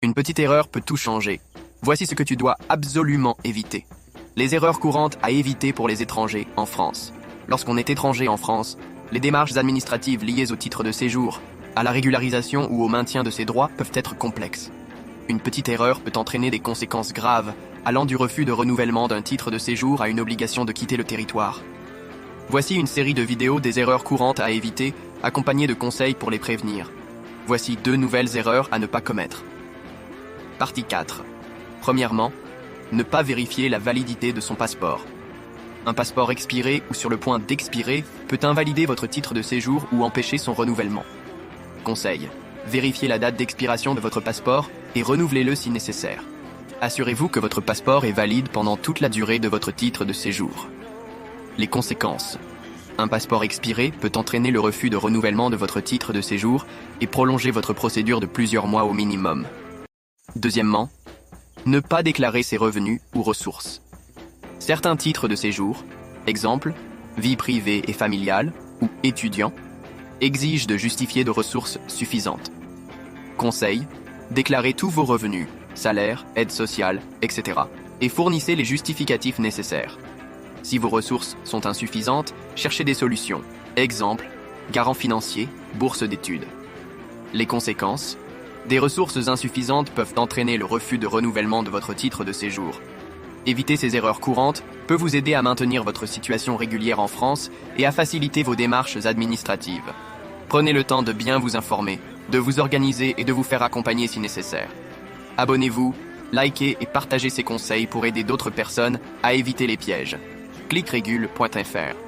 Une petite erreur peut tout changer. Voici ce que tu dois absolument éviter. Les erreurs courantes à éviter pour les étrangers en France. Lorsqu'on est étranger en France, les démarches administratives liées au titre de séjour, à la régularisation ou au maintien de ses droits peuvent être complexes. Une petite erreur peut entraîner des conséquences graves, allant du refus de renouvellement d'un titre de séjour à une obligation de quitter le territoire. Voici une série de vidéos des erreurs courantes à éviter, accompagnées de conseils pour les prévenir. Voici 2 nouvelles erreurs à ne pas commettre. Partie 4. Premièrement, ne pas vérifier la validité de son passeport. Un passeport expiré ou sur le point d'expirer peut invalider votre titre de séjour ou empêcher son renouvellement. Conseil. Vérifiez la date d'expiration de votre passeport et renouvelez-le si nécessaire. Assurez-vous que votre passeport est valide pendant toute la durée de votre titre de séjour. Les conséquences. Un passeport expiré peut entraîner le refus de renouvellement de votre titre de séjour et prolonger votre procédure de plusieurs mois au minimum. Deuxièmement, ne pas déclarer ses revenus ou ressources. Certains titres de séjour, exemple, vie privée et familiale ou étudiant, exigent de justifier de ressources suffisantes. Conseil, déclarez tous vos revenus, salaire, aide sociale, etc. et fournissez les justificatifs nécessaires. Si vos ressources sont insuffisantes, cherchez des solutions. Exemple, garant financier, bourse d'études. Les conséquences, des ressources insuffisantes peuvent entraîner le refus de renouvellement de votre titre de séjour. Éviter ces erreurs courantes peut vous aider à maintenir votre situation régulière en France et à faciliter vos démarches administratives. Prenez le temps de bien vous informer, de vous organiser et de vous faire accompagner si nécessaire. Abonnez-vous, likez et partagez ces conseils pour aider d'autres personnes à éviter les pièges. cliqueregule.fr